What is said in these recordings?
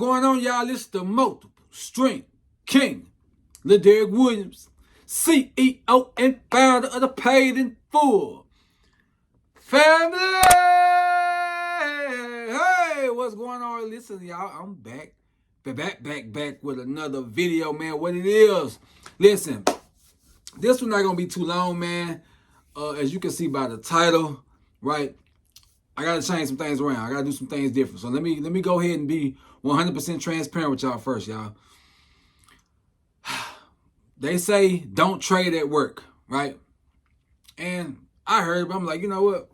going on, y'all? It's the multiple strength king, Lil Derek Williams, CEO and founder of the Paid in Full family. Hey, what's going on? Listen, y'all, I'm back with another video, man. What it is? Listen, this one not gonna be too long, man. As you can see by the title, right? I gotta change some things around. I gotta do some things different. So let me go ahead and be 100% transparent with y'all first, y'all. They say don't trade at work, right? And I heard, but I'm like, you know what?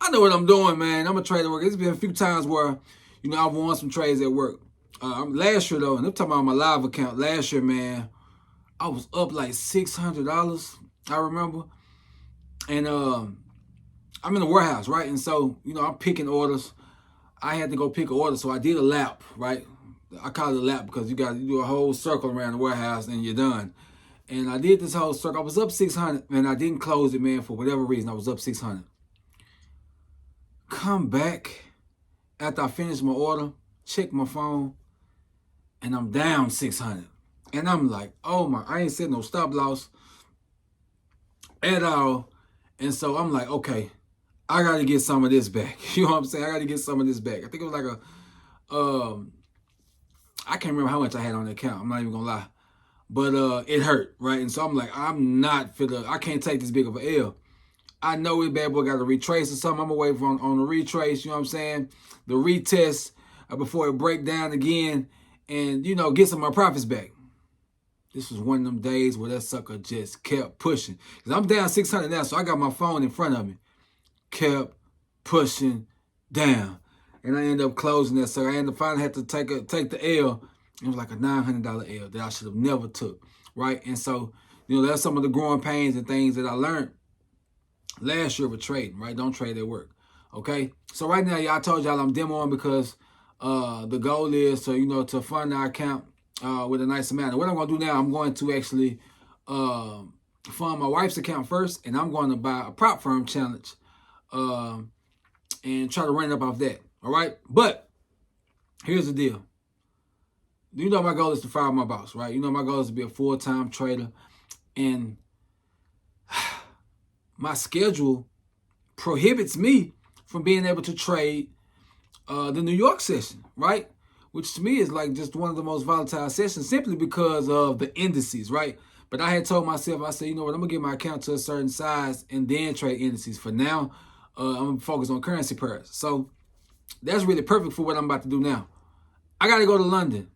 I know what I'm doing, man. I'm gonna trade at work. It's been a few times where, you know, I've won some trades at work. Last year though, and I'm talking about my live account. Last year, man, I was up like $600. I remember, and I'm in the warehouse, right? And so, you know, I'm picking orders. I had to go pick an order, so I did a lap, right? I call it a lap because you do a whole circle around the warehouse and you're done. And I did this whole circle. I was up 600, and I didn't close it, man, for whatever reason. I was up 600. Come back after I finished my order, check my phone, and I'm down 600. And I'm like, oh my, I ain't setting no stop loss at all. And so I'm like, okay, I got to get some of this back. You know what I'm saying? I got to get some of this back. I think it was like I can't remember how much I had on the account. I'm not even going to lie. But it hurt, right? And so I'm like, I can't take this big of an L. I know it bad boy got to retrace or something. I'm away from on the retrace, you know what I'm saying? The retest before it break down again and, you know, get some of my profits back. This was one of them days where that sucker just kept pushing. Because I'm down 600 now, so I got my phone in front of me. Kept pushing down. And I ended up closing that. So I finally had to take the L. It was like a $900 L that I should have never took, right? And so, you know, that's some of the growing pains and things that I learned last year with trading, right? Don't trade at work, okay? So right now, y'all, I told y'all I'm demoing because the goal is to, you know, to fund our account with a nice amount. And what I'm going to do now, I'm going to actually fund my wife's account first, and I'm going to buy a prop firm challenge and try to run it up off that, all right? But here's the deal. You know my goal is to fire my boss, right? You know my goal is to be a full-time trader. And my schedule prohibits me from being able to trade the New York session, right? Which to me is like just one of the most volatile sessions simply because of the indices, right? But I had told myself, I said, you know what, I'm going to get my account to a certain size and then trade indices. For now, I'm going to focus on currency pairs. So that's really perfect for what I'm about to do now. I got to go to London.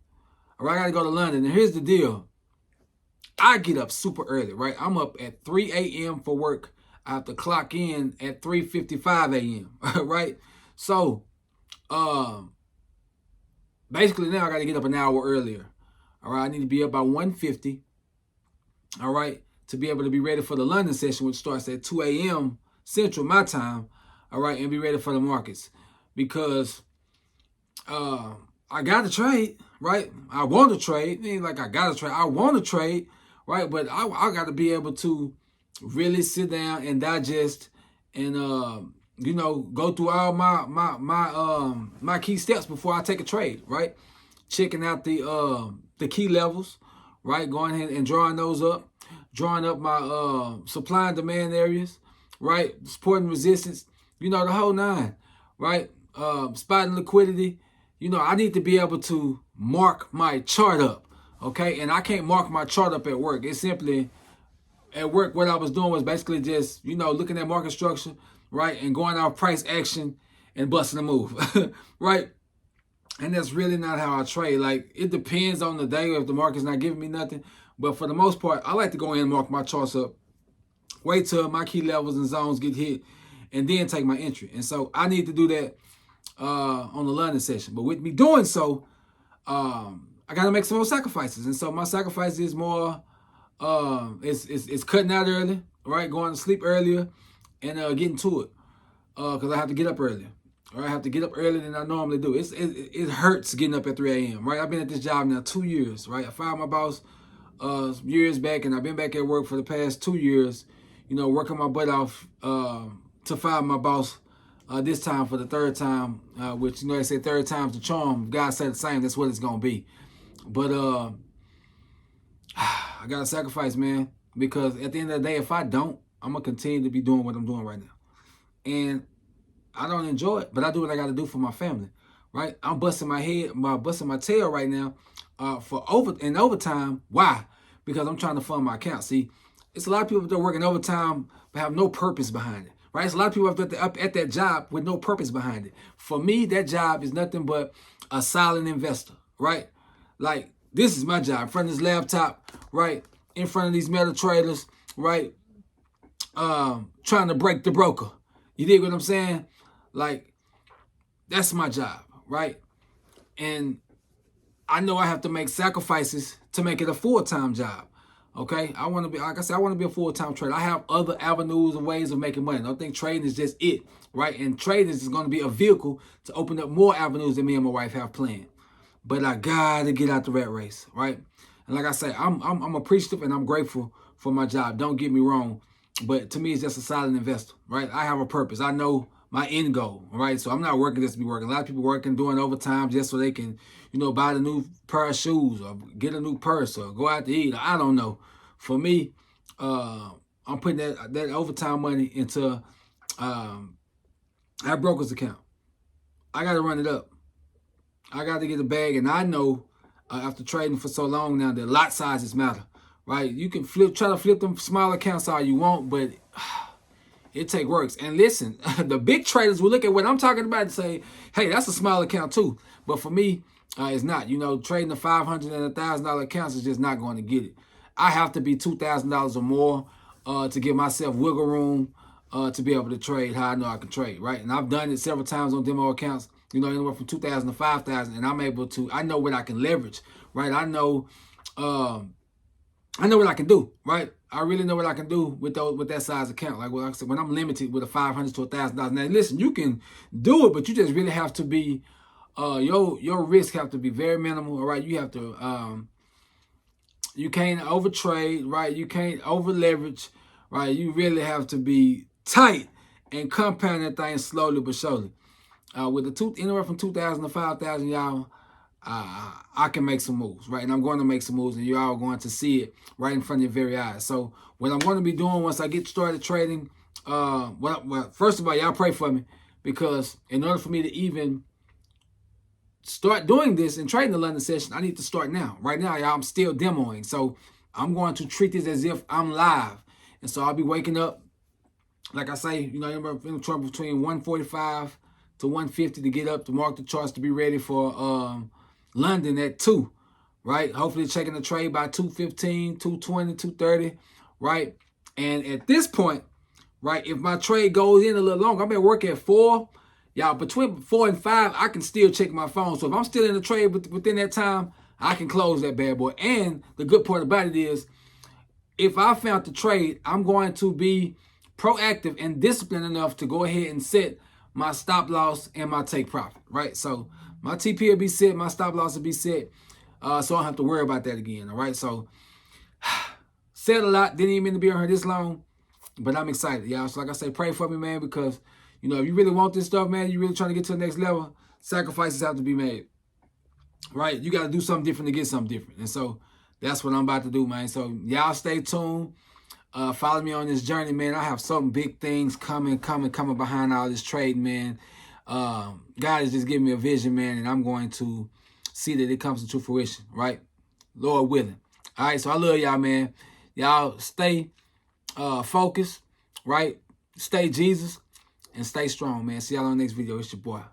All right, I got to go to London. And here's the deal. I get up super early, right? I'm up at 3 a.m. for work. I have to clock in at 3:55 a.m., right? So basically now I got to get up an hour earlier. All right, I need to be up by 1:50, all right, to be able to be ready for the London session, which starts at 2 a.m. Central, my time, all right, and be ready for the markets. Because I got to trade, right? I want to trade. It ain't like I got to trade. I want to trade, right? But I got to be able to really sit down and digest and, you know, go through all my key steps before I take a trade, right? Checking out the key levels, right? Going ahead and drawing those up. Drawing up my supply and demand areas, right? Support and resistance, you know, the whole nine, right? Spotting liquidity. You know, I need to be able to mark my chart up, okay? And I can't mark my chart up at work. It's simply, at work, what I was doing was basically just, you know, looking at market structure, right? And going off price action and busting a move, right? And that's really not how I trade. Like, it depends on the day if the market's not giving me nothing. But for the most part, I like to go in and mark my charts up, wait till my key levels and zones get hit, and then take my entry. And so I need to do that on the London session. But with me doing so, I got to make some more sacrifices. And so my sacrifice is more, it's cutting out early, right? Going to sleep earlier and getting to it because I have to get up earlier. Or I have to get up earlier than I normally do. It hurts getting up at 3 a.m., right? I've been at this job now 2 years, right? I fired my boss years back, and I've been back at work for the past 2 years, you know, working my butt off to fire my boss this time for the third time, which, you know, they say third time's the charm. God said the same. That's what it's going to be. But I got to sacrifice, man, because at the end of the day, if I don't, I'm going to continue to be doing what I'm doing right now. And I don't enjoy it, but I do what I got to do for my family, right? I'm busting my tail right now for overtime. Why? Because I'm trying to fund my account. See, it's a lot of people that are working overtime but have no purpose behind it, right? It's a lot of people up at that job with no purpose behind it. For me, that job is nothing but a silent investor, right? Like, this is my job, in front of this laptop, right? In front of these metal trailers, right? Trying to break the broker. You dig what I'm saying? Like, that's my job, right? And I know I have to make sacrifices to make it a full-time job. Okay, I want to be, like I said, I want to be a full-time trader. I have other avenues and ways of making money. I don't think trading is just it, right? And trading is going to be a vehicle to open up more avenues that me and my wife have planned. But I gotta get out the rat race, right? And like I say, I'm appreciative and I'm grateful for my job. Don't get me wrong, but to me, it's just a silent investor, right? I have a purpose. I know my end goal, right? So I'm not working just to be working. A lot of people working, doing overtime just so they can, you know, buy the new pair of shoes or get a new purse or go out to eat. I don't know. For me, I'm putting that overtime money into our broker's account. I got to run it up. I got to get a bag, and I know after trading for so long now that lot sizes matter, right? You can try to flip them small accounts all you want, but it take works. And listen, the big traders will look at what I'm talking about and say, hey, that's a small account too. But for me, it's not. You know, trading the $500 and $1,000 accounts is just not going to get it. I have to be $2,000 or more to give myself wiggle room to be able to trade how I know I can trade, right? And I've done it several times on demo accounts, you know, anywhere from 2,000 to 5,000, and I'm able to, I know what I can leverage, right? I know what I can do, right? I really know what I can do with that size account. Like what I said, when I'm limited with a $500 to $1,000. Now, listen, you can do it, but you just really have to be, your risk have to be very minimal, all right? You have to, you can't overtrade, right? You can't over leverage, right? You really have to be tight and compound that thing slowly but surely. With anywhere from 2,000 to 5,000, y'all, I can make some moves, right? And I'm going to make some moves, and you're all going to see it right in front of your very eyes. So what I'm going to be doing once I get started trading, well, first of all, y'all pray for me, because in order for me to even start doing this and trading the London session, I need to start now. Right now, y'all, I'm still demoing. So I'm going to treat this as if I'm live. And so I'll be waking up, like I say, you know, in trouble between 145 to 150 to get up to mark the charts to be ready for London at 2, right? Hopefully checking the trade by 215, 220, 230, right? And at this point, right, if my trade goes in a little longer, I'm at work at 4. Y'all, between 4 and 5, I can still check my phone. So if I'm still in the trade within that time, I can close that bad boy. And the good part about it is, if I found the trade, I'm going to be proactive and disciplined enough to go ahead and set my stop loss and my take profit, right? So my TP will be set, my stop loss will be set, so I don't have to worry about that again, all right? So said a lot, didn't even mean to be on here this long, but I'm excited, y'all. So like I say, pray for me, man, because, you know, if you really want this stuff, man, you really trying to get to the next level, sacrifices have to be made, right? You got to do something different to get something different. And so that's what I'm about to do, man. So y'all stay tuned. Follow me on this journey, man. I have some big things coming behind all this trade, man. God is just giving me a vision, man, and I'm going to see that it comes into fruition, right? Lord willing. All right, so I love y'all, man. Y'all stay focused, right? Stay Jesus, and stay strong, man. See y'all on the next video. It's your boy.